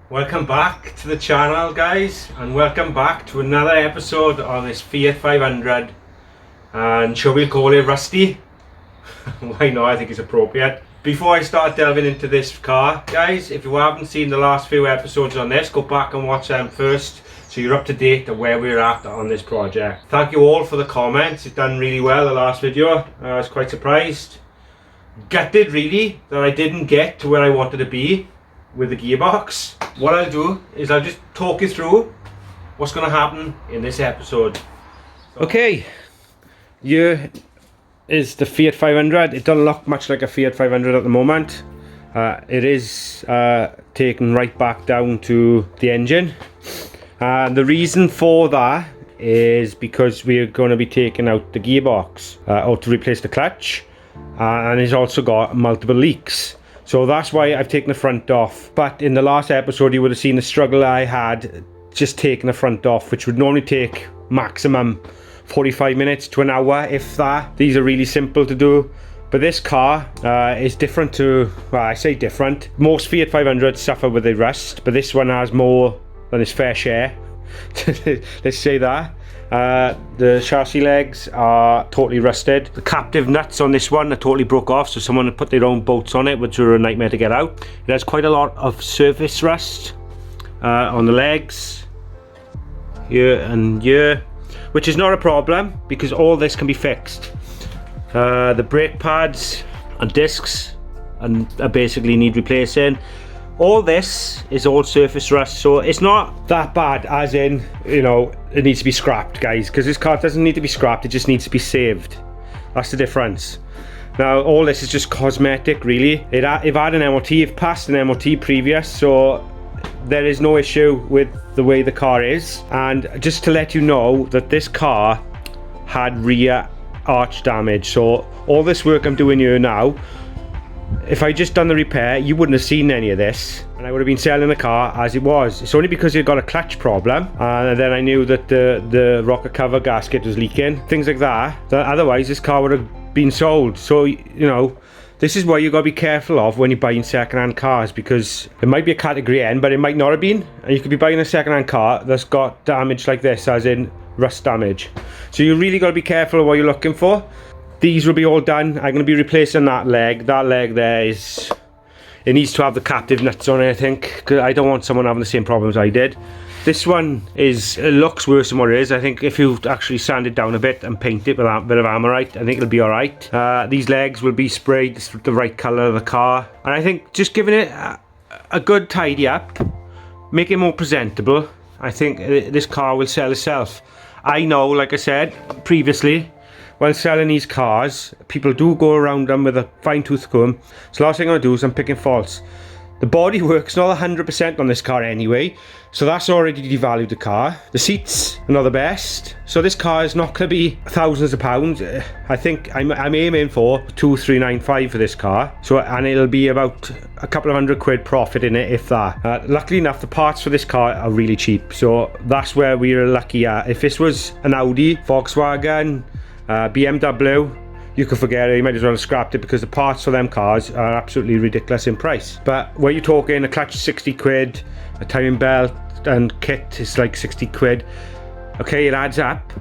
Welcome back to the channel, guys, and welcome back to another episode on this Fiat 500. And shall we call it Rusty? Why not? I think it's appropriate. Before I start delving into this car, guys, if you haven't seen the last few episodes on this, go back and watch them first so you're up to date on where we're at on this project. Thank you all for the comments. It's done really well, the last video. I was quite surprised. Gutted really that I didn't get to where I wanted to be with the gearbox. What I'll do is I'll just talk you through what's going to happen in this episode. Okay, here is the Fiat 500. It doesn't look much like a Fiat 500 at the moment. It is taken right back down to the engine. The reason for that is because we're going to be taking out the gearbox or to replace the clutch, and it's also got multiple leaks. So that's why I've taken the front off. But in the last episode you would have seen the struggle I had just taking the front off, which would normally take maximum 45 minutes to an hour, if that. These are really simple to do. But this car is different to, well, I say different. Most Fiat 500s suffer with the rust, but this one has more than its fair share. Let's say that. The chassis legs are totally rusted. The captive nuts on this one are totally broke off, so someone had put their own bolts on it, which were a nightmare to get out. It has quite a lot of surface rust on the legs here and here, which is not a problem because all this can be fixed. The brake pads and discs are basically need replacing. All this is all surface rust, so it's not that bad, as in, you know, it needs to be scrapped, guys, because this car doesn't need to be scrapped, it just needs to be saved. That's the difference. Now all this is just cosmetic, really. It had an MOT, it passed an MOT previous, so there is no issue with the way the car is. And just to let you know that this car had rear arch damage, so all this work I'm doing here now, if I just done the repair, you wouldn't have seen any of this, and I would have been selling the car as it was. It's only because it got a clutch problem, and then I knew that the rocker cover gasket was leaking, things like that, otherwise this car would have been sold. So, you know, this is what you got to be careful of when you're buying second-hand cars, because it might be a category N, but it might not have been, and you could be buying a second-hand car that's got damage like this, as in rust damage. So you really got to be careful of what you're looking for. These will be all done. I'm going to be replacing that leg. That leg there is... it needs to have the captive nuts on it, I think, because I don't want someone having the same problems I did. This one it looks worse than what it is. I think if you actually sand it down a bit and paint it with a bit of Amorite, I think it'll be alright. These legs will be sprayed the right colour of the car. And I think just giving it a good tidy up, make it more presentable, I think this car will sell itself. I know, like I said previously, while selling these cars, people do go around them with a fine-tooth comb. So last thing I'm going to do is I'm picking faults. The body work's not 100% on this car anyway, so that's already devalued the car. The seats are not the best, so this car is not going to be thousands of pounds. I think I'm aiming for 2,395 for this car, so, and it'll be about a couple of £100 profit in it, if that. Luckily enough, the parts for this car are really cheap, so that's where we're lucky at. If this was an Audi, Volkswagen, BMW, you could forget it. You might as well have scrapped it, because the parts for them cars are absolutely ridiculous in price. But where you're talking a clutch 60 quid, a timing belt and kit is like 60 quid. Okay, it adds up,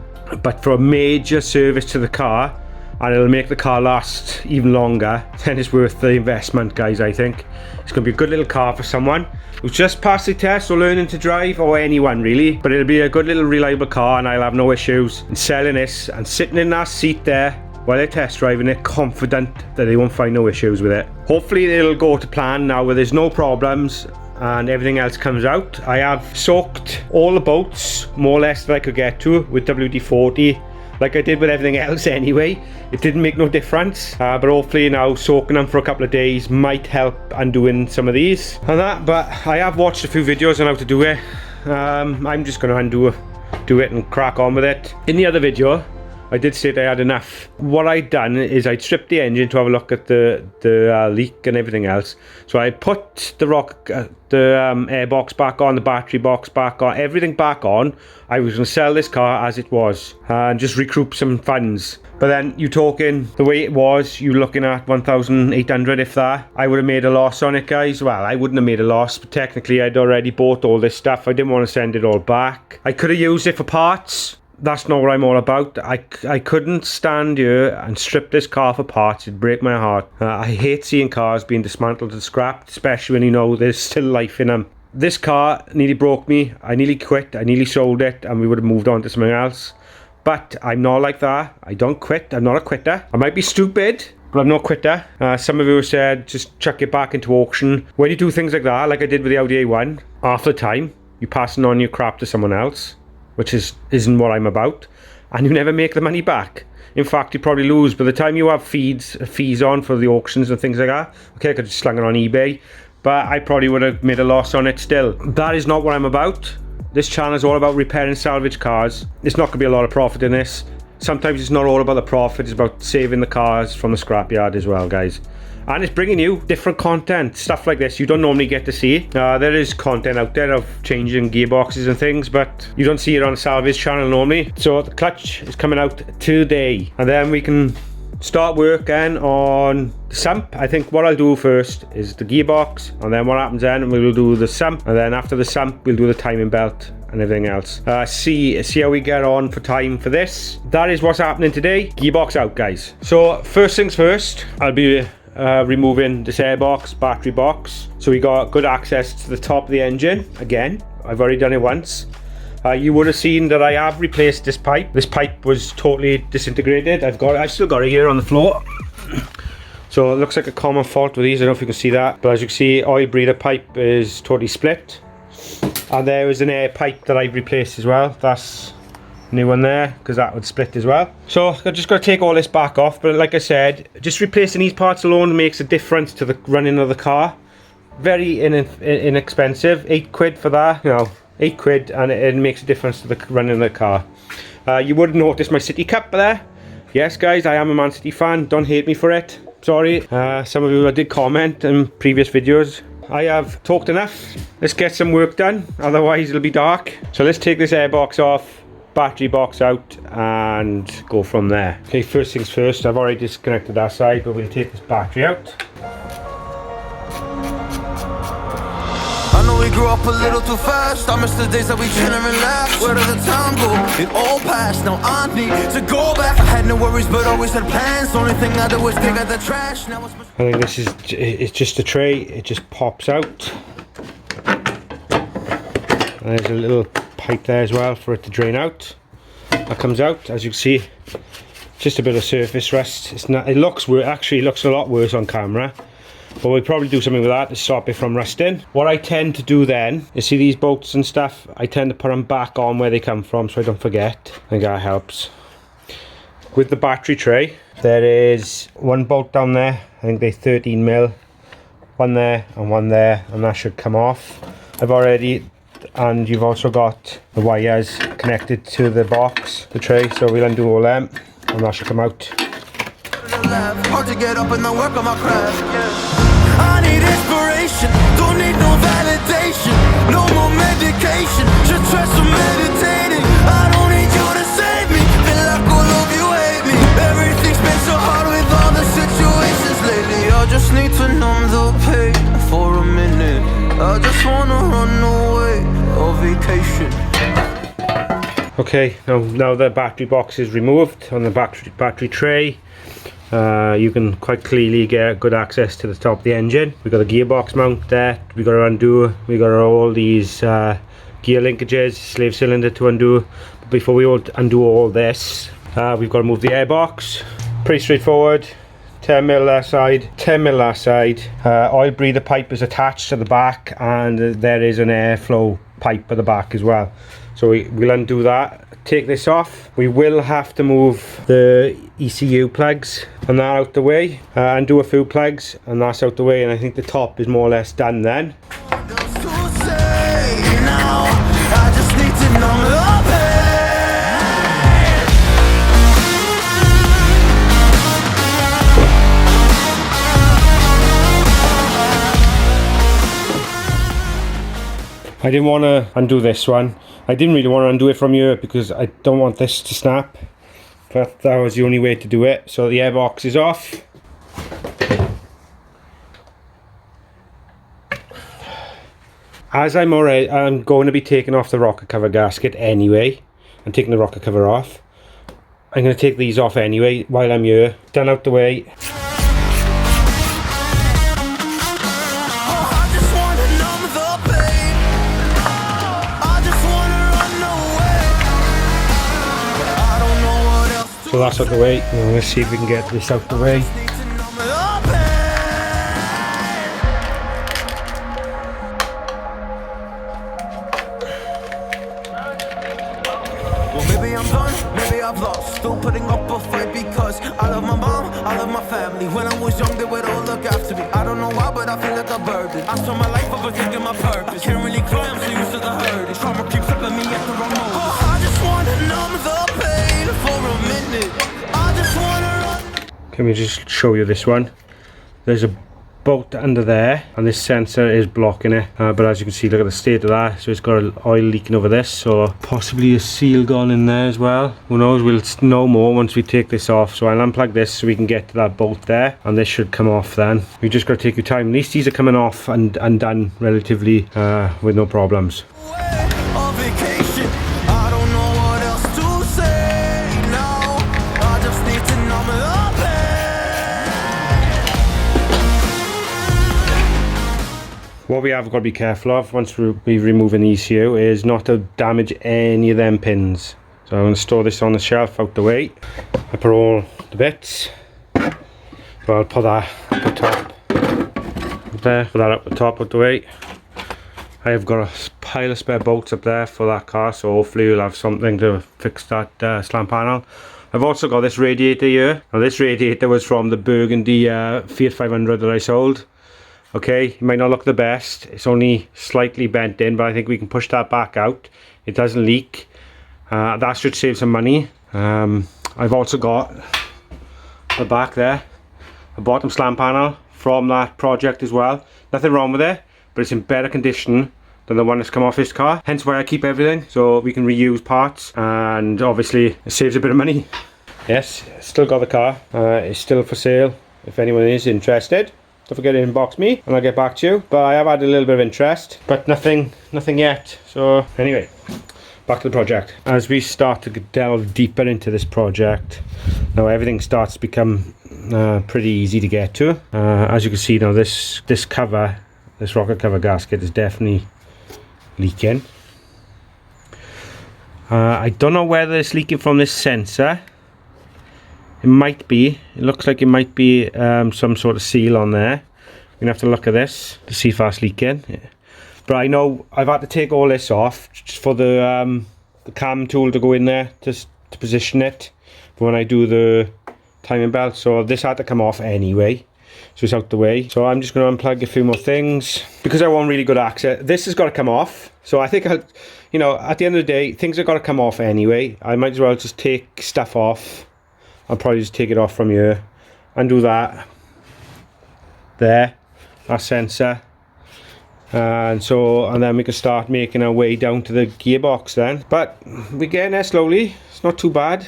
but for a major service to the car, and it'll make the car last even longer, then it's worth the investment, guys. I think it's going to be a good little car for someone who's just passed the test or learning to drive, or anyone really. But it'll be a good little reliable car, and I'll have no issues in selling this and sitting in that seat there while they're test driving it, confident that they won't find no issues with it. Hopefully it'll go to plan now, where there's no problems and everything else comes out. I have soaked all the bolts more or less that I could get to with WD-40, like I did with everything else anyway. It didn't make no difference, but hopefully now soaking them for a couple of days might help undoing some of these and that. But I have watched a few videos on how to do it. I'm just going to do it and crack on with it. In the other video I did say I had enough. What I'd done is I'd stripped the engine to have a look at the leak and everything else. So I put the airbox back on, the battery box back on, everything back on. I was going to sell this car as it was and just recoup some funds. But then you talking the way it was, you're looking at 1,800 if that. I would have made a loss on it, guys. Well, I wouldn't have made a loss, but technically I'd already bought all this stuff. I didn't want to send it all back. I could have used it for parts. That's not what I'm all about. I couldn't stand here and strip this car for parts. It'd break my heart. I hate seeing cars being dismantled and scrapped, especially when you know there's still life in them. This car nearly broke me. I nearly quit. I nearly sold it and we would have moved on to something else. But I'm not like that. I don't quit. I'm not a quitter. I might be stupid, but I'm not a quitter. Some of you said just chuck it back into auction. When you do things like that, like I did with the Audi A1, half the time you're passing on your crap to someone else, which isn't what I'm about, and you never make the money back. In fact, you probably lose. By the time you have fees on for the auctions and things like that, okay, I could just slung it on eBay, but I probably would have made a loss on it still. That is not what I'm about. This channel is all about repairing salvage cars. There's not going to be a lot of profit in this. Sometimes it's not all about the profit, it's about saving the cars from the scrapyard as well, guys. And it's bringing you different content, stuff like this you don't normally get to see. There is content out there of changing gearboxes and things, but you don't see it on the Salvage channel normally. So the clutch is coming out today, and then we can start working on the sump. I think what I'll do first is the gearbox, and then what happens then, we'll do the sump, and then after the sump we'll do the timing belt and everything else. See how we get on for time for this. That is what's happening today. Gearbox out, guys. So first things first, I'll be removing this airbox, battery box, so we got good access to the top of the engine. Again, I've already done it once. You would have seen that I have replaced this pipe. This pipe was totally disintegrated. I've still got it here on the floor. So it looks like a common fault with these. I don't know if you can see that, but as you can see, oil breather pipe is totally split, and there is an air pipe that I've replaced as well. That's new one there, because that would split as well. So I've just got to take all this back off, but like I said, just replacing these parts alone makes a difference to the running of the car. Very inexpensive, 8 quid for that, you know, 8 quid, and it makes a difference to the running of the car. You would have noticed my City Cup there. Yes, guys, I am a Man City fan. Don't hate me for it. Sorry. Some of you did comment in previous videos. I have talked enough. Let's get some work done, otherwise it'll be dark. So let's take this airbox off, battery box out, and go from there. Okay, first things first, I've already disconnected that side, but we'll take this battery out. I know we grew up a little too fast. I miss the days that we chill and relax. Where did the time go? It all passed. Now I need to go back. I had no worries, but always had plans. The only thing I did was dig out the trash. Now it's I think this is, it's just a tray. It just pops out. And there's a little pipe there as well for it to drain out. That comes out, as you can see, just a bit of surface rust. It's not, it looks actually looks a lot worse on camera, but we'll probably do something with that to stop it from rusting. What I tend to do then is, see these bolts and stuff, I tend to put them back on where they come from so I don't forget. I think that helps. With the battery tray, there is one bolt down there, I think they're 13mm, one there, and that should come off. I've already, and you've also got the wires connected to the box, the tray, so we'll undo all them and that should come out. hard to get up and then work on my craft. I need inspiration, don't need no validation, no more medication, just try some meditating. I don't need you to save me, feel like all of you hate me. Everything's been so hard with all the situations lately. I just need to numb the pain for a minute. I just wanna run away on vacation. Okay, now the battery box is removed on the battery tray. You can quite clearly get good access to the top of the engine. We've got a gearbox mount there, we've got to undo, we've got all these gear linkages, slave cylinder to undo. But before we undo all this, we've got to move the airbox. Pretty straightforward. 10mm that side, 10mm that side. Oil breather pipe is attached to the back, and there is an airflow pipe at the back as well. So we'll undo that, take this off. We will have to move the ECU plugs and that out the way, undo a few plugs and that's out the way, and I think the top is more or less done then. I didn't want to undo this one. I didn't really want to undo it from here because I don't want this to snap. But that was the only way to do it. So the airbox is off. As I'm going to be taking off the rocker cover gasket anyway. I'm taking the rocker cover off. I'm going to take these off anyway while I'm here. Done out the way. So that's out the way. Now let's see if we can get this out the way. Well, maybe I'm done, maybe I've lost. Still putting up a fight because I love my mom, I love my family. When I was young, they would all look after me. I don't know why, but I feel like a burden. I spent my life overthinking my purpose. I can't really cry, I'm so used to the hurt. Trauma keeps up at me at the wrong moment. Oh, I just wanna numb the pain for a minute. I just wanna run. Can we just show you this one? There's a bolt under there and this sensor is blocking it, but as you can see, look at the state of that. So it's got oil leaking over this, so possibly a seal gone in there as well. Who knows, we'll know more once we take this off. So I'll unplug this so we can get to that bolt there, and this should come off then. We just got to take your time. At least these are coming off and done relatively with no problems. What we have got to be careful of once we're removing the ECU is not to damage any of them pins. So I'm going to store this on the shelf out the way. I put all the bits. So I'll put that up the top. Up there, put that up the top out the way. I have got a pile of spare bolts up there for that car, so hopefully we'll have something to fix that slant panel. I've also got this radiator here. Now this radiator was from the burgundy Fiat 500 that I sold. Okay, it might not look the best, it's only slightly bent in, but I think we can push that back out. It doesn't leak. That should save some money. I've also got the back there, a bottom slant panel from that project as well. Nothing wrong with it, but it's in better condition than the one that's come off this car. Hence why I keep everything, so we can reuse parts, and obviously it saves a bit of money. Yes, still got the car. It's still for sale if anyone is interested. Don't forget to inbox me and I'll get back to you. But I have had a little bit of interest, but nothing yet. So anyway, back to the project. As we start to delve deeper into this project, now everything starts to become pretty easy to get to. As you can see now, this cover, this rocker cover gasket is definitely leaking. I don't know whether it's leaking from this sensor. It might be. It looks like it might be some sort of seal on there. We're gonna have to look at this to see if that's leaking. But I know I've had to take all this off just for the cam tool to go in there to position it for when I do the timing belt. So this had to come off anyway, so it's out the way. So I'm just going to unplug a few more things because I want really good access. This has got to come off. So I think you know, at the end of the day, things have got to come off anyway. I might as well just take stuff off. I'll probably just take it off from here and do that there, that sensor, and then we can start making our way down to the gearbox then. But we're getting there slowly, it's not too bad.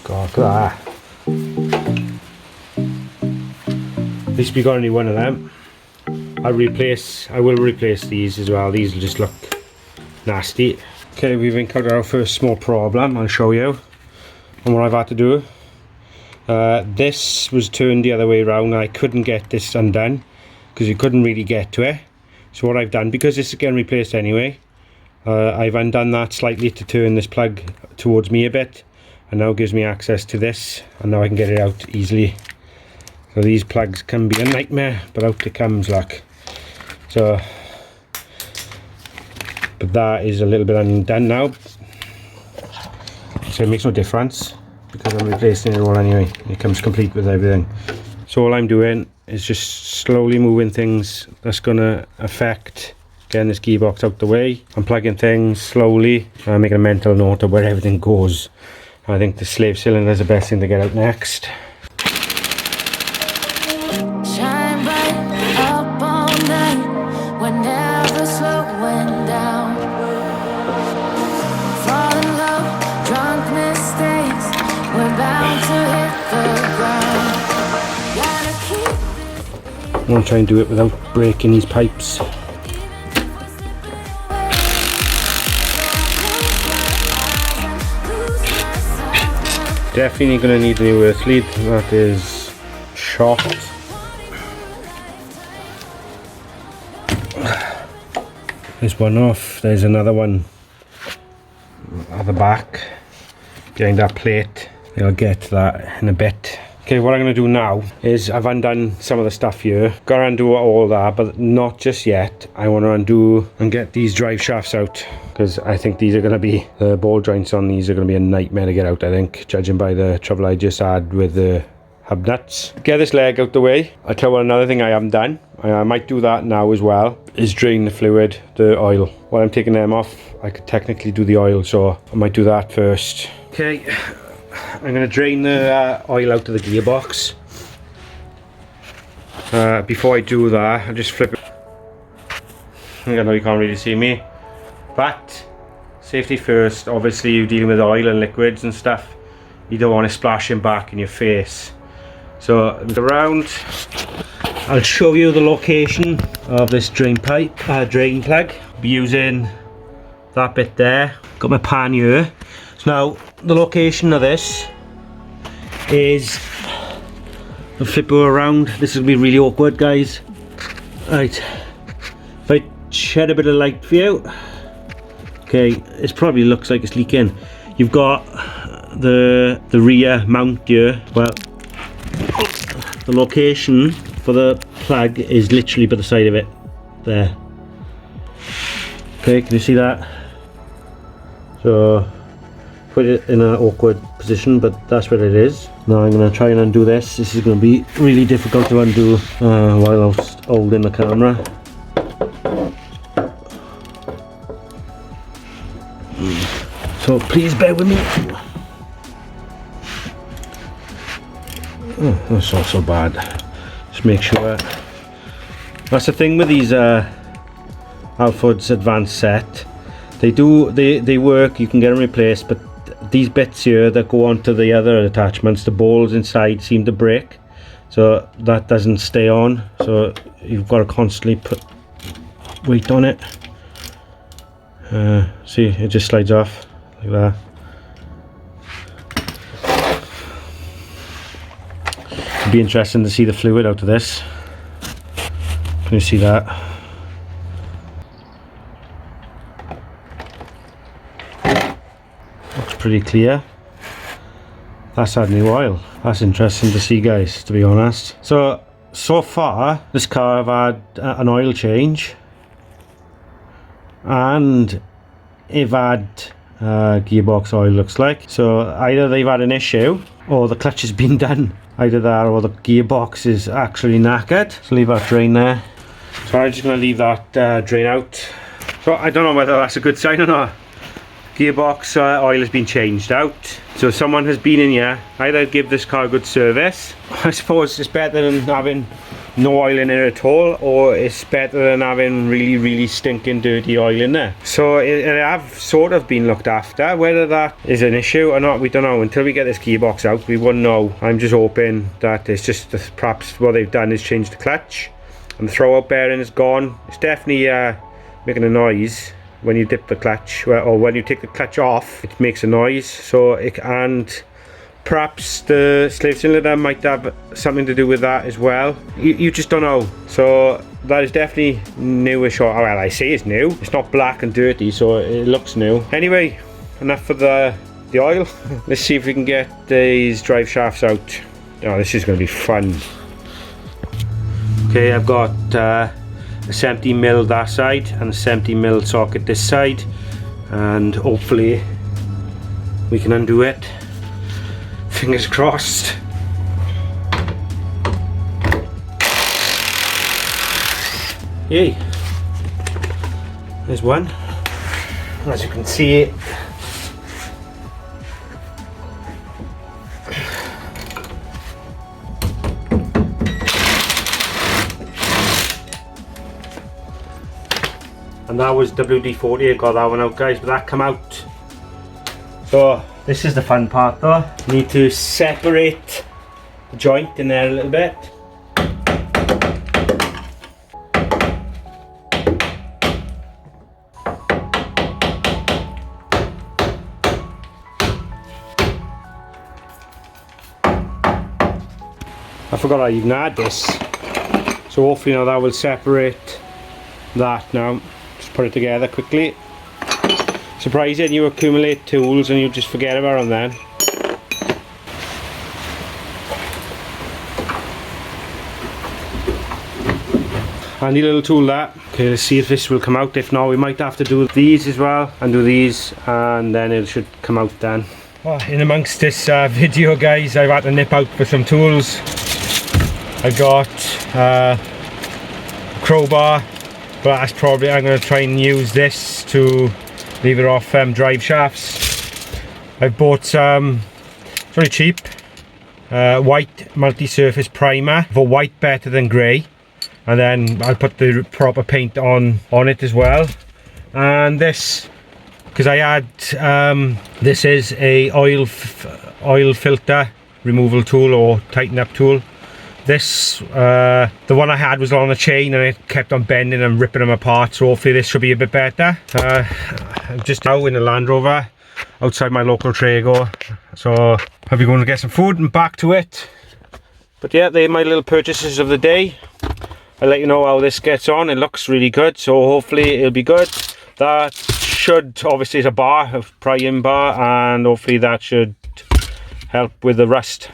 God, look at that. At least we got only one of them. I will replace these as well. These will just look nasty. Okay, we've encountered our first small problem. I'll show you and what I've had to do. This was turned the other way around. I couldn't get this undone because you couldn't really get to it. So what I've done, because this is getting replaced anyway, I've undone that slightly to turn this plug towards me a bit, and now it gives me access to this, and now I can get it out easily. So these plugs can be a nightmare, but out it comes, like. So, but that is a little bit undone now. So it makes no difference because I'm replacing it all anyway. It comes complete with everything. So all I'm doing is just slowly moving things that's gonna affect getting this gearbox out the way. I'm plugging things slowly, making a mental note of where everything goes. I think the slave cylinder is the best thing to get out next. Shine bright up all night, we're never slowing down. Fall in love, drunk mistakes, we're bound to hit the ground. Gotta keep I'm going to try and do it without breaking these pipes. Definitely going to need a new earth lead. That is shot. There's one off. There's another one at the back behind that plate. I'll get to that in a bit. Okay, what I'm going to do now is I've undone some of the stuff here. Got to undo all that, but not just yet. I want to undo and get these drive shafts out, because I think these are going to be, the ball joints on these are going to be a nightmare to get out, I think, judging by the trouble I just had with the hub nuts. Get this leg out the way. I'll tell you what, another thing I haven't done, I might do that now as well, is drain the fluid, the oil. While I'm taking them off, I could technically do the oil, so I might do that first. Okay. I'm going to drain the oil out of the gearbox. Before I do that, I'll just flip it. I know you can't really see me, but safety first. Obviously, you're dealing with oil and liquids and stuff. You don't want to splash them back in your face. So around, I'll show you the location of this drain pipe, drain plug. I'll be using that bit there. Got my pan here. So now the location of this is, I'll flip it around. This is gonna be really awkward, guys. Right, if I shed a bit of light for you, okay, it probably looks like it's leaking. You've got the rear mount here. Well, the location for the plug is literally by the side of it there. Okay, can you see that? So put it in an awkward position, but that's what it is. Now I'm going to try and undo this. This is going to be really difficult to undo while I'm holding the camera. So please bear with me. Oh, that's not so bad. Just make sure. That's the thing with these Alford's Advanced set. They work, you can get them replaced, but these bits here that go onto the other attachments, the balls inside seem to break, so that doesn't stay on, so you've got to constantly put weight on it. See, it just slides off like that. It'd be interesting to see the fluid out of this. Can you see that? Looks pretty clear. That's had new oil. That's interesting to see, guys, to be honest. So far this car I've had an oil change, and I've had gearbox oil, looks like. So either they've had an issue or the clutch has been done. Either that or the gearbox is actually knackered. So leave that drain there. So I'm just going to leave that drain out. So I don't know whether that's a good sign or not. Gearbox oil has been changed out, so someone has been in here. Either give this car a good service. I suppose it's better than having no oil in it at all, or it's better than having really stinking dirty oil in there. So it have sort of been looked after. Whether that is an issue or not, we don't know. Until we get this gearbox out, we won't know. I'm just hoping that it's just perhaps what they've done is change the clutch, and the throwout bearing is gone. It's definitely making a noise when you dip the clutch, or when you take the clutch off, it makes a noise. So and perhaps the slave cylinder might have something to do with that as well. You just don't know. So that is definitely newish, or well, I say it's new. It's not black and dirty, so it looks new. Anyway, enough for the oil. Let's see if we can get these drive shafts out. Oh, this is going to be fun. Okay, I've got a 70mm that side and a 70mm socket this side, and hopefully we can undo it. Fingers crossed. Yay, there's one. As you can see, and that was WD-40. I got that one out, guys, but that come out. So this is the fun part though. Need to separate the joint in there a little bit. I forgot I even had this, so hopefully now that will separate that now. Just put it together quickly. Surprising, you accumulate tools and you just forget about them then. Handy little tool that. Okay, let's see if this will come out. If not, we might have to do these as well and do these, and then it should come out then. Oh, in amongst this video, guys, I've had to nip out for some tools. I got a crowbar, but that's probably, I'm going to try and use this to leave it off drive shafts. I've bought some, it's very cheap, white multi-surface primer, for white better than grey, and then I'll put the proper paint on it as well. And this, because I had, this is a oil filter removal tool or tighten up tool. This, the one I had was on a chain and it kept on bending and ripping them apart, so hopefully this should be a bit better. I'm just now in the Land Rover outside my local Trago, so I'll be going to get some food and back to it. But yeah, they're my little purchases of the day. I'll let you know how this gets on. It looks really good, so hopefully it'll be good. That should, obviously it's a bar, a pry-in bar, and hopefully that should help with the rust.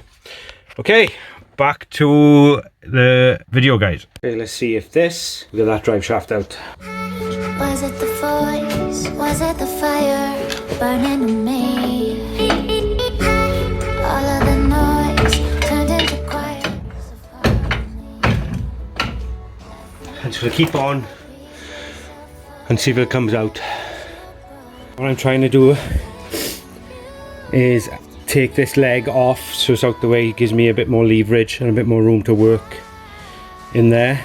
Okay, back to the video, guys. Okay, let's see if this, get that drive shaft out. Was it the voice? Was it the fire burning in me? All of the noise turned into quiet. I'm just gonna keep on and see if it comes out. What I'm trying to do is take this leg off so it's out the way. It gives me a bit more leverage and a bit more room to work in there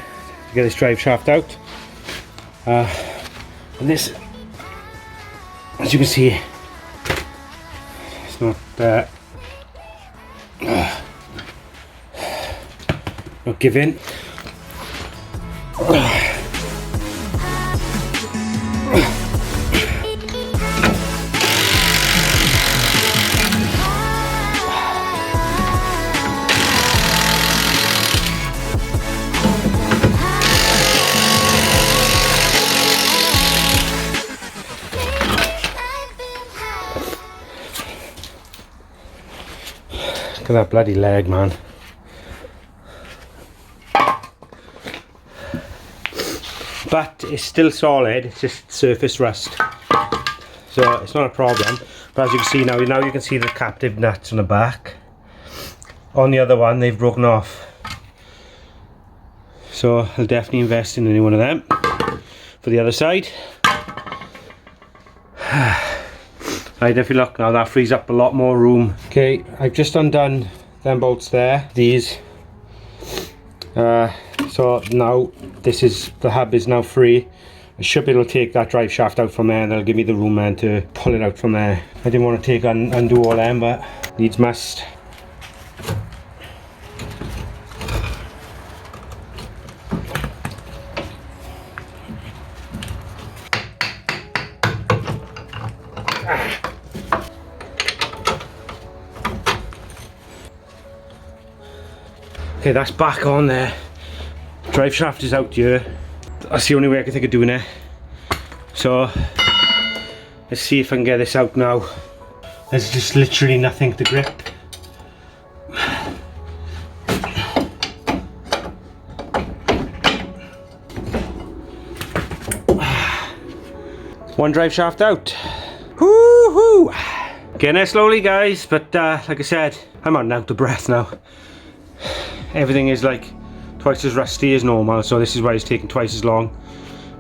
to get this drive shaft out. And this, as you can see, it's not not giving. Look at that bloody leg, man. But it's still solid, it's just surface rust. So it's not a problem. But as you can see now you can see the captive nuts on the back. On the other one, they've broken off. So I'll definitely invest in any one of them for the other side. Right, if you look now, that frees up a lot more room. Okay, I've just undone them bolts there, these. So now this is, the hub is now free. I should be able to take that drive shaft out from there, and that'll give me the room then to pull it out from there. I didn't want to undo all them, but needs must. Okay, that's back on there. Drive shaft is out here. That's the only way I can think of doing it. So let's see if I can get this out now. There's just literally nothing to grip. One drive shaft out. Woohoo! Getting there slowly, guys, but like I said, I'm running out of breath now. Everything is like twice as rusty as normal, so this is why it's taking twice as long.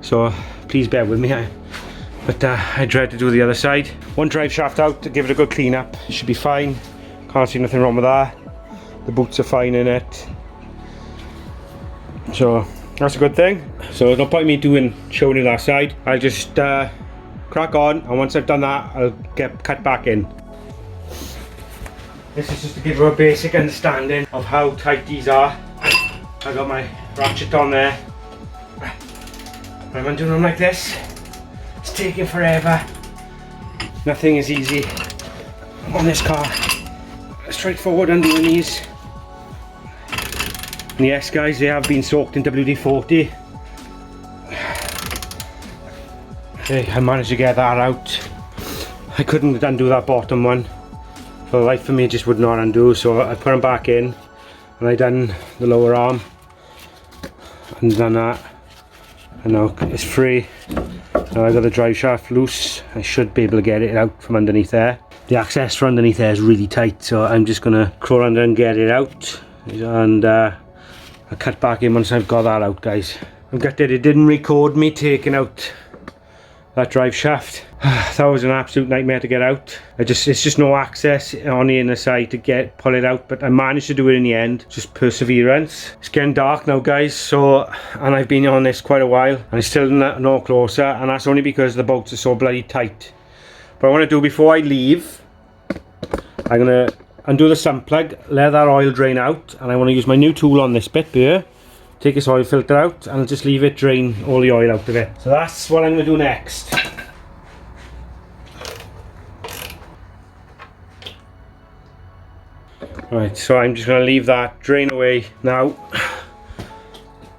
So please bear with me. But I dread to do the other side. One drive shaft out to give it a good clean up. It should be fine. Can't see nothing wrong with that. The boots are fine in it. So That's a good thing. So there's no point in me showing you that side. I'll just crack on, and once I've done that, I'll get cut back in. This is just to give you a basic understanding of how tight these are. I got my ratchet on there. When I'm doing them like this, it's taking forever. Nothing is easy on this car. Straightforward undoing these. And yes guys, they have been soaked in WD-40. Okay, I managed to get that out. I couldn't undo that bottom one. For the life of me, it just would not undo, so I put them back in, and I done the lower arm and done that, and now it's free. Now I got the drive shaft loose. I should be able to get it out from underneath there. The access for underneath there is really tight, so I'm just gonna crawl under and get it out, and I'll cut back in once I've got that out, guys. I'm gutted it didn't record me taking out that drive shaft. That was an absolute nightmare to get out. It's just no access on the inner side to pull it out, but I managed to do it in the end. Just perseverance. It's getting dark now, guys, and I've been on this quite a while, and it's still no closer, and that's only because the bolts are so bloody tight. What I want to do before I leave, I'm gonna undo the sump plug, let that oil drain out, and I want to use my new tool on this bit here. Take this oil filter out and just leave it drain all the oil out of it. So that's what I'm going to do next. Right, so I'm just going to leave that drain away now,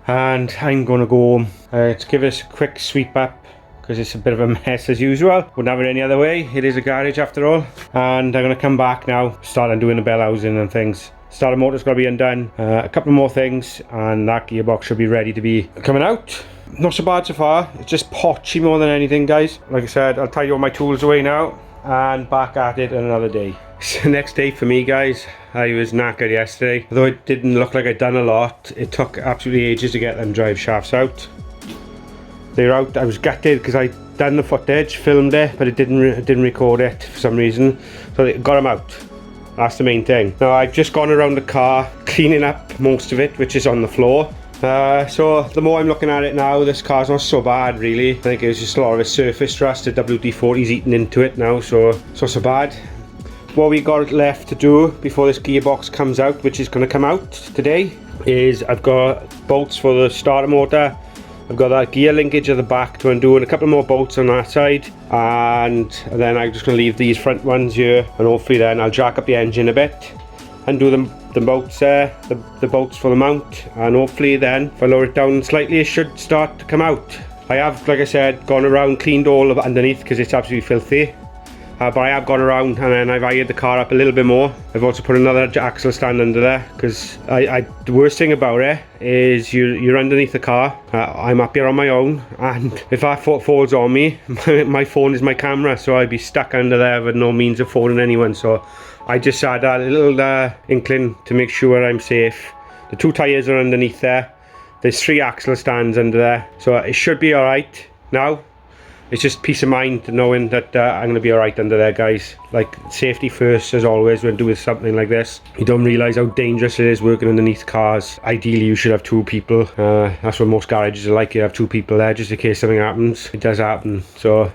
and I'm going to go home. Let's give this a quick sweep up, because it's a bit of a mess as usual. Wouldn't have it any other way. It is a garage after all. And I'm going to come back now, start undoing the bell housing and things. Starter motor's got to be undone, a couple more things, and that gearbox should be ready to be coming out. Not so bad so far. It's just potchy more than anything, guys. Like I said, I'll tidy all my tools away now and back at it another day. It's the next day for me, guys. I was knackered yesterday. Although it didn't look like I'd done a lot, it took absolutely ages to get them drive shafts out. They're out. I was gutted because I'd done the footage, filmed it, but it didn't record it for some reason. So I got them out. That's the main thing. Now I've just gone around the car cleaning up most of it, which is on the floor. So the more I'm looking at it now, this car's not so bad really. I think it's just a lot of a surface rust. The WD-40's eaten into it now, so it's not so bad. What we got left to do before this gearbox comes out, which is going to come out today, is I've got bolts for the starter motor. I've got that gear linkage at the back to undo, and a couple more bolts on that side, and then I'm just going to leave these front ones here, and hopefully then I'll jack up the engine a bit, undo the bolts there, the bolts for the mount, and hopefully then if I lower it down slightly it should start to come out. I have, like I said, gone around, cleaned all of underneath because it's absolutely filthy. But I have gone around and then I've ironed the car up a little bit more. I've also put another axle stand under there, because the worst thing about it is you're underneath the car. I'm up here on my own, and if that falls on me, my phone is my camera, so I'd be stuck under there with no means of phoning anyone. So I just had a little inkling to make sure I'm safe. The 2 tyres are underneath there. There's 3 axle stands under there, so it should be alright now. It's just peace of mind knowing that I'm going to be alright under there, guys. Like, safety first as always when doing something like this. You don't realise how dangerous it is working underneath cars. Ideally you should have 2 people. That's what most garages are like. You have 2 people there just in case something happens. It does happen. So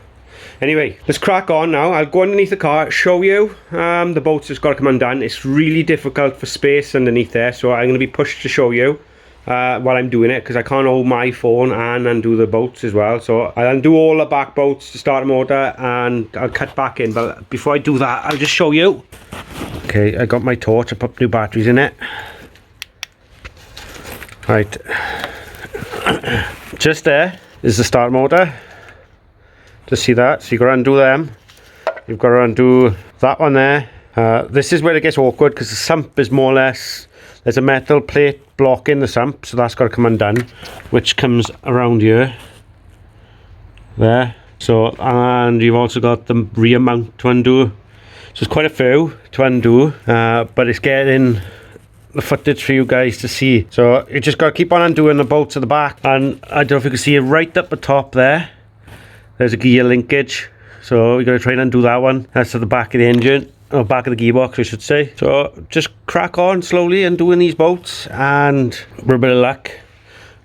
anyway, let's crack on now. I'll go underneath the car, show you. The bolts just got to come undone. It's really difficult for space underneath there, so I'm going to be pushed to show you while I'm doing it, because I can't hold my phone and undo the bolts as well. So I'll undo all the back bolts to start the motor, and I'll cut back in. But before I do that, I'll just show you. Okay, I got my torch. I put new batteries in it. Right, just there is the start motor. Just see that. So you've got to undo them. You've got to undo that one there. This is where it gets awkward, because the sump is more or less, there's a metal plate blocking the sump, so that's got to come undone, which comes around here, there. So, and you've also got the rear mount to undo. So there's quite a few to undo, but it's getting the footage for you guys to see. So you just got to keep on undoing the bolts at the back, and I don't know if you can see it right up the top there. There's a gear linkage, so we're going to try and undo that one. That's at the back of the engine, or back of the gearbox I should say. So just crack on slowly and doing these bolts, and with a bit of luck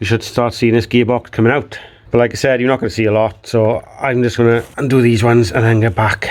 you should start seeing this gearbox coming out. But like I said, you're not going to see a lot, so I'm just going to undo these ones and then get back.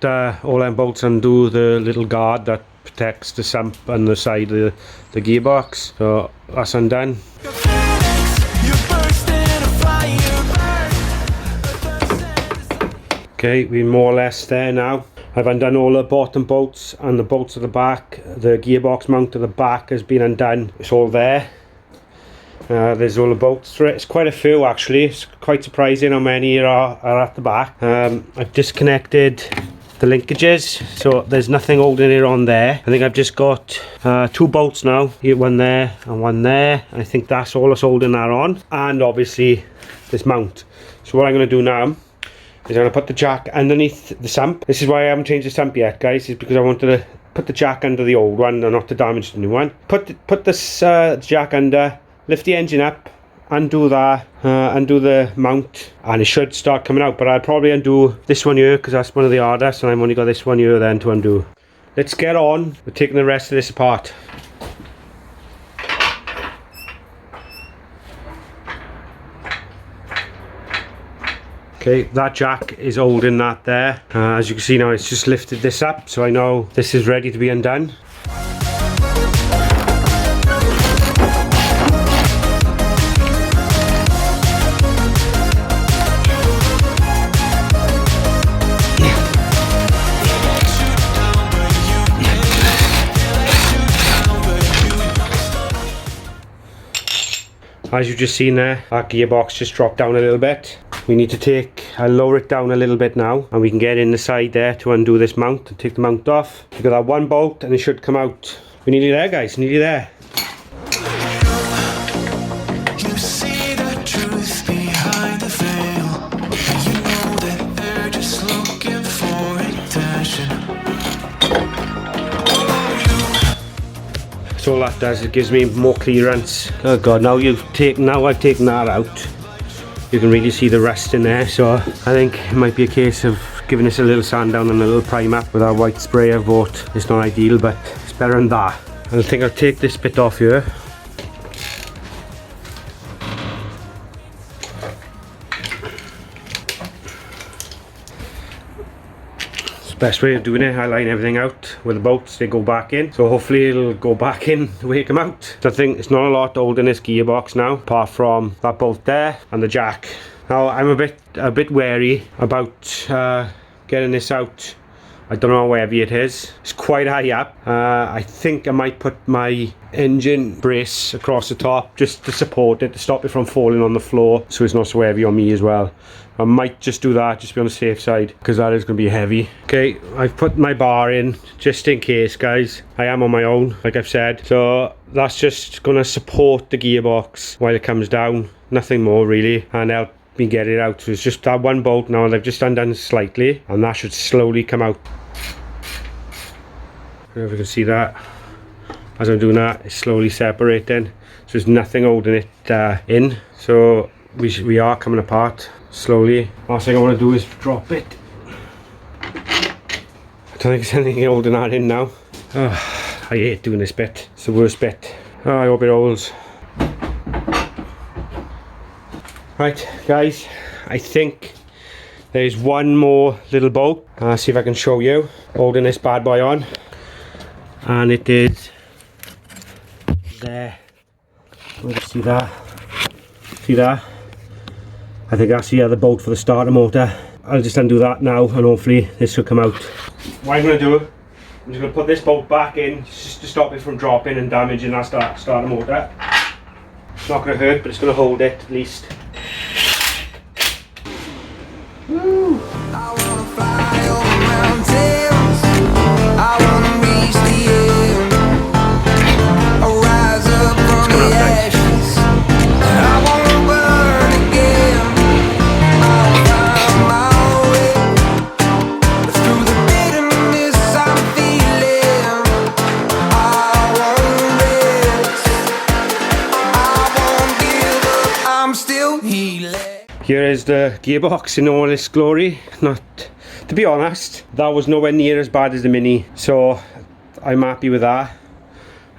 That all them bolts undo the little guard that protects the sump and the side of the gearbox, so that's undone. Okay, we're more or less there now. I've undone all the bottom bolts and the bolts at the back. The gearbox mount at the back has been undone. It's all there. There's all the bolts for it. It's quite a few actually. It's quite surprising how many are at the back. I've disconnected the linkages, so there's nothing holding it on there. I think I've just got 2 bolts now. Here, one there and one there. I think that's all that's holding that on. And obviously this mount. So what I'm going to do now is I'm going to put the jack underneath the sump. This is why I haven't changed the sump yet, guys, is because I wanted to put the jack under the old one and not to damage the new one. Put this jack under, lift the engine up, undo that, undo the mount, and it should start coming out. But I'll probably undo this one here because that's one of the hardest, and I've only got this one here then to undo. Let's get on with taking the rest of this apart. Okay, that jack is holding that there. As you can see now, it's just lifted this up, so I know this is ready to be undone. As you've just seen there, our gearbox just dropped down a little bit. We need to I'll lower it down a little bit now, and we can get in the side there to undo this mount and take the mount off. We've got that one bolt and it should come out. We're nearly there, guys, nearly there. You see the truth behind the veil. You know that they're just looking for attention. So all that does, it gives me more clearance. Oh god, now I've taken that out. You can really see the rust in there, so I think it might be a case of giving this a little sand down and a little prime up with our white spray I bought. It's not ideal, but it's better than that. I think I'll take this bit off here. Best way of doing it, I line everything out with the bolts, they go back in, so hopefully it'll go back in the way it come out. So I think it's not a lot holding this gearbox now, apart from that bolt there and the jack. Now I'm a bit wary about getting this out. I don't know how heavy it is. It's quite high up. I think I might put my engine brace across the top just to support it, to stop it from falling on the floor, so it's not so heavy on me as well. I might just do that, just to be on the safe side, because that is going to be heavy. Okay, I've put my bar in just in case, guys. I am on my own, like I've said, so that's just going to support the gearbox while it comes down, nothing more really, and help me get it out. So it's just that one bolt now, and I've just undone slightly, and that should slowly come out. I don't know if you can see that. As I'm doing that, it's slowly separating, so there's nothing holding it in, so we are coming apart slowly. Last thing I want to do is drop it. I don't think there's anything holding that in now. Oh, I hate doing this bit, it's the worst bit. Oh, I hope it holds. Right guys, I think there's one more little bolt. See if I can show you, holding this bad boy on, and it is there. See that? See that? I think that's the other bolt for the starter motor. I'll just undo that now, and hopefully this will come out. What I'm going to do, I'm just going to put this bolt back in just to stop it from dropping and damaging that starter motor. It's not going to hurt, but it's going to hold it at least. Woo. I wanna fly over mountains. I wanna reach the air. I rise up from the ashes. I wanna burn again. I'll find my way. I'm still healing. Here is the gearbox in all its glory. Not, to be honest, that was nowhere near as bad as the Mini, so I'm happy with that.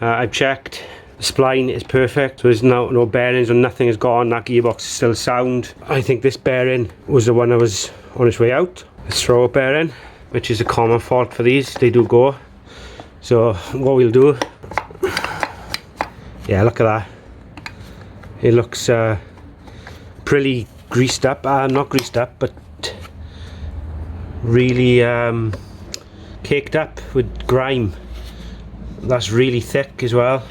I've checked, the spline is perfect, so there's no bearings or nothing has gone. That gearbox is still sound. I think this bearing was the one that was on its way out. This throw bearing, which is a common fault for these, they do go. So what we'll do, yeah, look at that. It looks pretty greased up, not greased up, but really caked up with grime. That's really thick as well.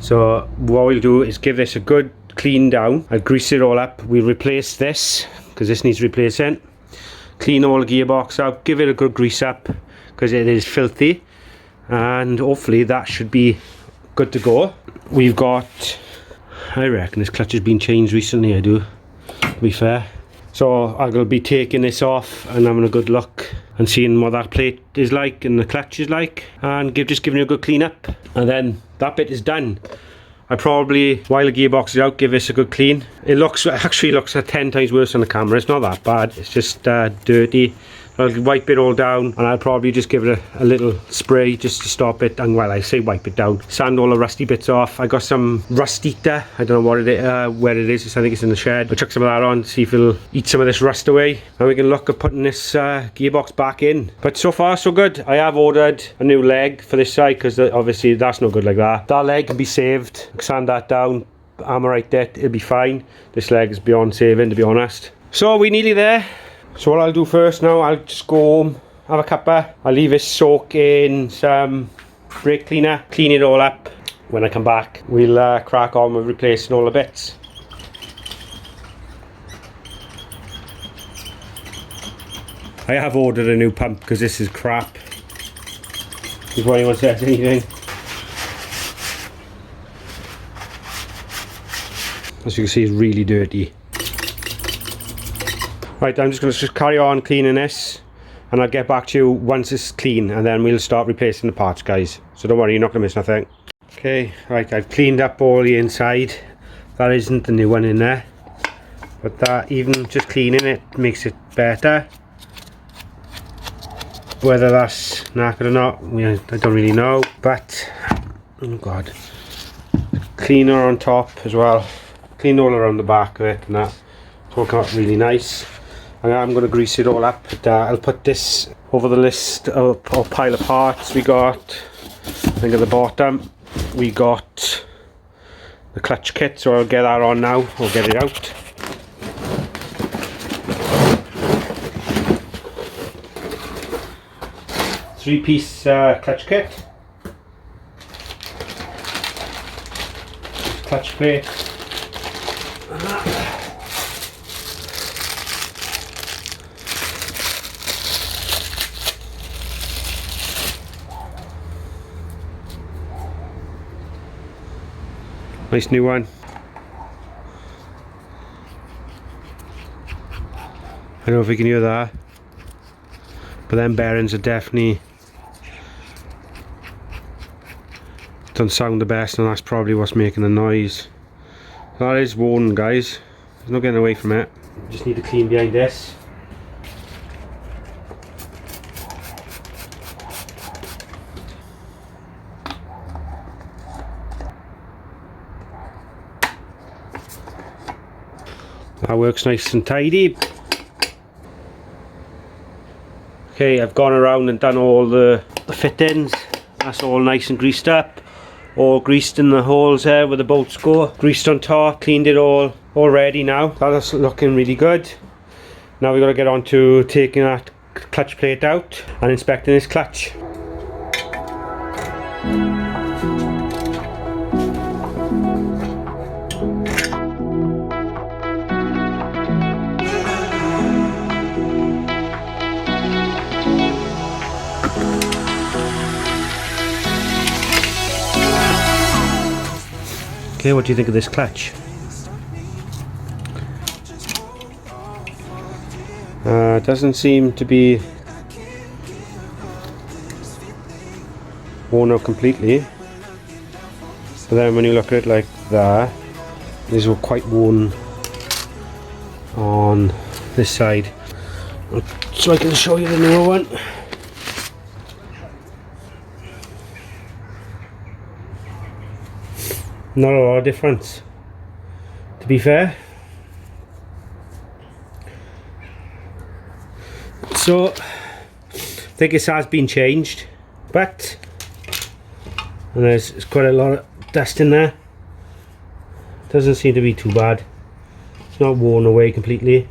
So what we'll do is give this a good clean down. I'll grease it all up. We'll replace this because this needs replacing. Clean all the gearbox out, give it a good grease up because it is filthy, and hopefully that should be good to go. We've got, I reckon this clutch has been changed recently, I do, to be fair. So I'll be taking this off and having a good look and seeing what that plate is like and the clutch is like, and just giving it a good clean up, and then that bit is done. I probably, while the gearbox is out, give this a good clean. It actually looks 10 times worse on the camera. It's not that bad, it's just dirty. I'll wipe it all down, and I'll probably just give it a little spray just to stop it. And well, I say wipe it down, sand all the rusty bits off. I got some rust eater, I don't know what it is, where it is. I think it's in the shed. I'll chuck some of that on, see if it'll eat some of this rust away, and we can look at putting this gearbox back in. But so far so good. I have ordered a new leg for this side because obviously that's no good like that. That leg can be saved, sand that down, armorite it, it'll be fine. This leg is beyond saving, to be honest. So we're nearly there. So what I'll do first now, I'll just go home, have a cuppa. I'll leave it soak in some brake cleaner, clean it all up. When I come back, we'll crack on with replacing all the bits. I have ordered a new pump because this is crap. Before anyone says anything. As you can see, it's really dirty. Right, I'm just going to carry on cleaning this, and I'll get back to you once it's clean, and then we'll start replacing the parts, guys. So don't worry, you're not going to miss nothing. Okay, right, I've cleaned up all the inside. That isn't the new one in there, but that, even just cleaning it makes it better. Whether that's knackered or not, I don't really know, but oh god, cleaner on top as well. Clean all around the back of it, and that it's all come out really nice. I'm going to grease it all up, but I'll put this over the list of pile of parts we got. I think at the bottom we got the clutch kit, so I'll get that on now, or get it out. Three-piece clutch kit, clutch plate. Nice new one. I don't know if we can hear that, but them bearings are definitely don't sound the best, and that's probably what's making the noise. That is worn, guys. There's no getting away from it. Just need to clean behind this. That works nice and tidy. Okay, I've gone around and done all the fittings. That's all nice and greased up. All greased in the holes there where the bolts go. Greased on top, cleaned it all ready now. That's looking really good. Now we've got to get on to taking that clutch plate out and inspecting this clutch. Okay, what do you think of this clutch? Doesn't seem to be worn out completely, but then when you look at it like that, These were quite worn on this side, so I can show you the newer one. Not a lot of difference, to be fair. So I think this has been changed, but and there's quite a lot of dust in there. Doesn't seem to be too bad. It's not worn away completely.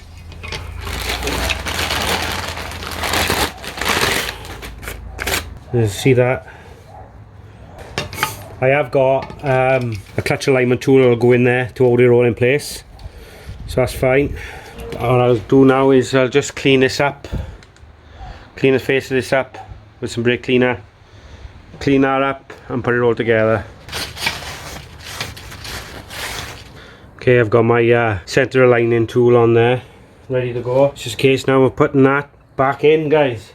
You see that? I have got a clutch alignment tool that will go in there to hold it all in place, so that's fine. What I'll do now is I'll just clean this up, clean the face of this up with some brake cleaner, clean that up and put it all together. Okay, I've got my center aligning tool on there, ready to go. It's just a case now of putting that back in, guys.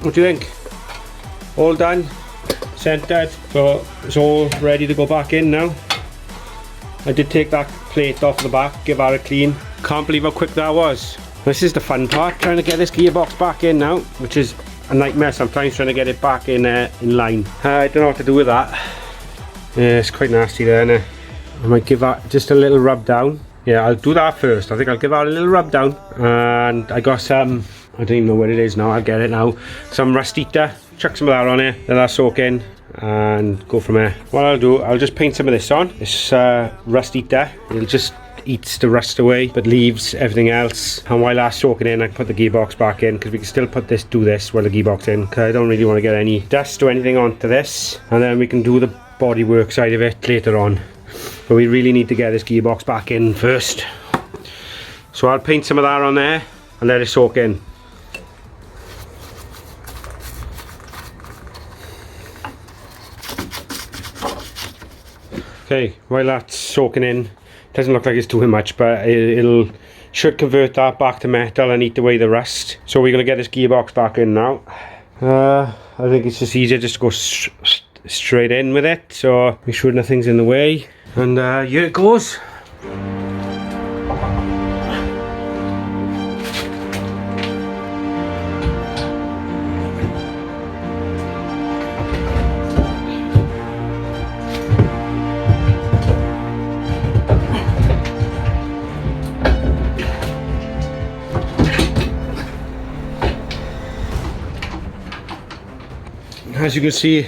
What do you think? All done, centered, so it's all ready to go back in now. I did take that plate off the back, give that a clean. Can't believe how quick that was. This is the fun part, trying to get this gearbox back in now, which is a nightmare sometimes, trying to get it back in line. I don't know what to do with that. Yeah, it's quite nasty there, isn't it? I might give that just a little rub down. Yeah, I'll do that first. I think I'll give that a little rub down. And I got some, I don't even know what it is now, I'll get it now. Some rust eater, chuck some of that on it, let that soak in and go from there. What I'll do, I'll just paint some of this on. This rust eater, it'll just eats the rust away but leaves everything else, and while that's soaking in I can put the gearbox back in, because we can still do this while the gearbox in, because I don't really want to get any dust or anything onto this, and then we can do the bodywork side of it later on. But we really need to get this gearbox back in first, so I'll paint some of that on there and let it soak in. Okay, while that's soaking in, doesn't look like it's doing much, but it'll should convert that back to metal and eat away the rust. So we're going to get this gearbox back in now. I think it's just easier just to go straight in with it, so make sure nothing's in the way, and here it goes. As you can see,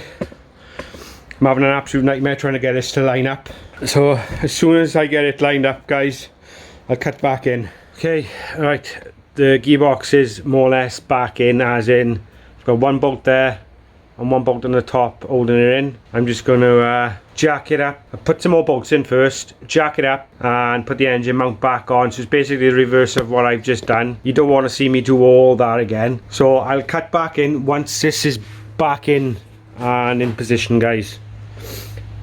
I'm having an absolute nightmare trying to get this to line up. So as soon as I get it lined up, guys, I'll cut back in. Okay, right, the gearbox is more or less back in, as in I've got one bolt there and one bolt on the top holding it in. I'm just going to jack it up. I'll put some more bolts in first, jack it up and put the engine mount back on. So it's basically the reverse of what I've just done. You don't want to see me do all that again. So I'll cut back in once this is back in and in position, guys,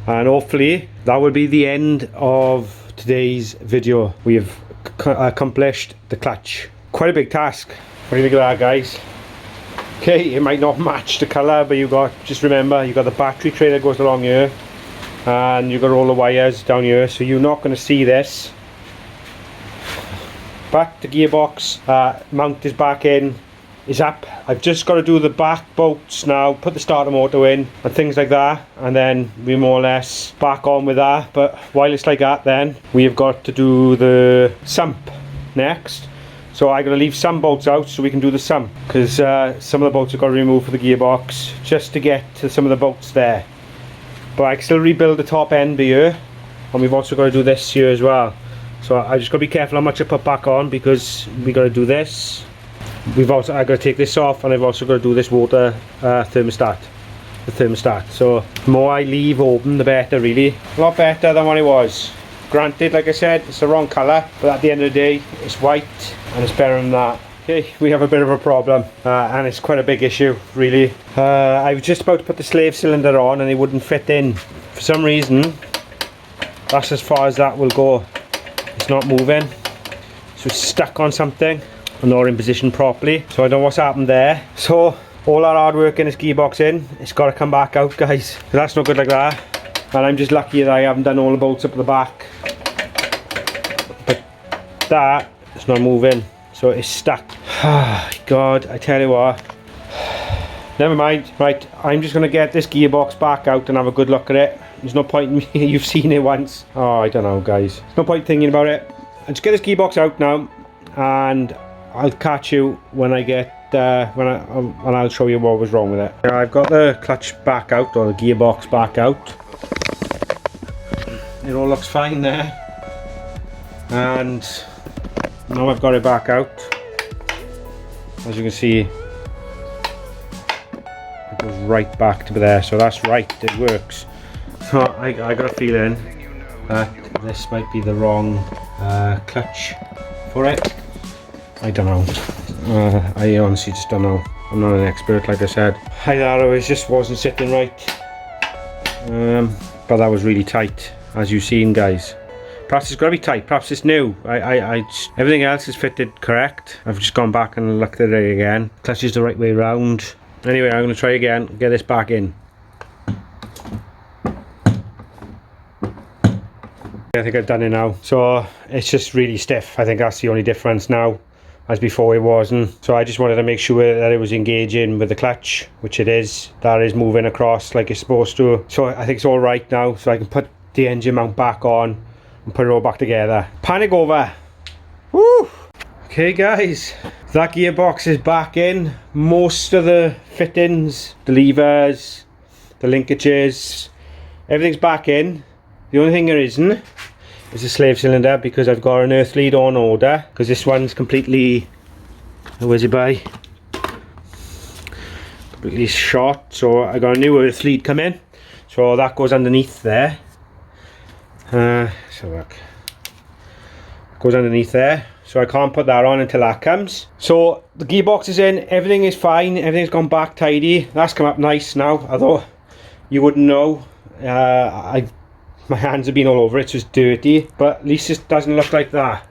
and hopefully that will be the end of today's video. We have accomplished the clutch. Quite a big task. What do you think of that, guys? Okay, it might not match the colour, but just remember, you got the battery tray that goes along here, and you got all the wires down here, so you're not going to see this, but the gearbox mount is back in, is up. I've just got to do the back bolts now, put the starter motor in and things like that, and then we're more or less back on with that. But while it's like that, then we have got to do the sump next. So I'm going to leave some bolts out so we can do the sump, because some of the bolts have got to remove for the gearbox just to get to some of the bolts there. But I can still rebuild the top end here, and we've also got to do this here as well. So I just got to be careful how much I put back on, because we got to do this. I've got to take this off, and I've also got to do this water thermostat, the thermostat. So the more I leave open, the better, really. A lot better than what it was. Granted, like I said, it's the wrong colour, but at the end of the day, it's white and it's better than that. Okay, we have a bit of a problem, and it's quite a big issue, really. I was just about to put the slave cylinder on and it wouldn't fit in. For some reason, that's as far as that will go. It's not moving, so it's stuck on something and not in position properly. So I don't know what's happened there. So all our hard work in this gearbox in, it's got to come back out, guys. That's not good like that. And I'm just lucky that I haven't done all the bolts up the back. But that is not moving. So it's stuck. God, I tell you what. Never mind. Right, I'm just going to get this gearbox back out and have a good look at it. There's no point in me, you've seen it once. Oh, I don't know, guys. There's no point thinking about it. I'll just get this gearbox out now, and I'll catch you when I get, when I'll show you what was wrong with it. I've got the clutch back out, or the gearbox back out. It all looks fine there. And now I've got it back out. As you can see, it goes right back to there, so that's right, it works. So I got a feeling that this might be the wrong clutch for it. I don't know. I honestly just don't know. I'm not an expert, like I said. I thought it just wasn't sitting right. But that was really tight, as you've seen, guys. Perhaps it's got to be tight, perhaps it's new. Everything else is fitted correct. I've just gone back and looked at it again. Clutch is the right way round. Anyway, I'm going to try again, get this back in. I think I've done it now. So it's just really stiff. I think that's the only difference now, as before it wasn't. So I just wanted to make sure that it was engaging with the clutch, which it is. That is moving across like it's supposed to. So I think it's all right now, so I can put the engine mount back on and put it all back together. Panic over. Woo! Okay, guys, that gearbox is back in. Most of the fittings, the levers, the linkages, everything's back in. The only thing there isn't is a slave cylinder, because I've got an earth lead on order, because this one's completely, where's it by? Completely short, so I got a new earth lead coming. So that goes underneath there. So look, goes underneath there, so I can't put that on until that comes. So the gearbox is in, everything is fine, everything's gone back tidy. That's come up nice now, although you wouldn't know. My hands have been all over it, so it's dirty, but at least it doesn't look like that.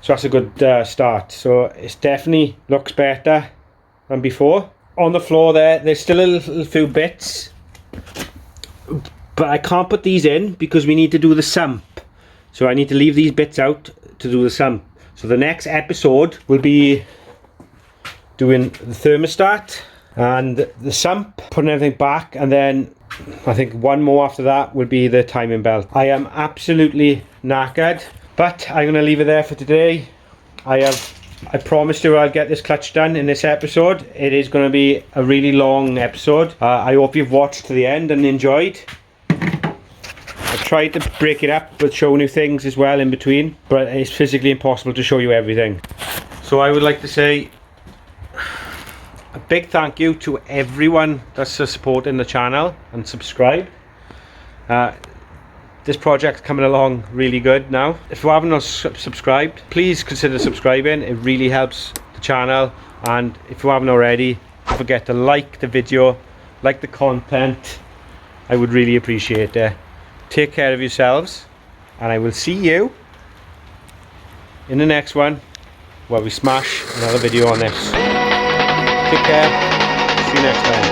So that's a good start. So it definitely looks better than before. On the floor there's still a little few bits, but I can't put these in because we need to do the sump. So I need to leave these bits out to do the sump. So the next episode will be doing the thermostat and the sump, putting everything back, and then I think one more after that will be the timing belt. I am absolutely knackered, but I'm going to leave it there for today. I promised you I'll get this clutch done in this episode. It is going to be a really long episode. I hope you've watched to the end and enjoyed. I tried to break it up but show new things as well in between, but it's physically impossible to show you everything. So I would like to say a big thank you to everyone that's supporting the channel and subscribe. This project's coming along really good now. If you haven't subscribed, please consider subscribing. It really helps the channel, and if you haven't already, don't forget to like the video, like the content. I would really appreciate it. Take care of yourselves, and I will see you in the next one where we smash another video on this. Take care. See you next time.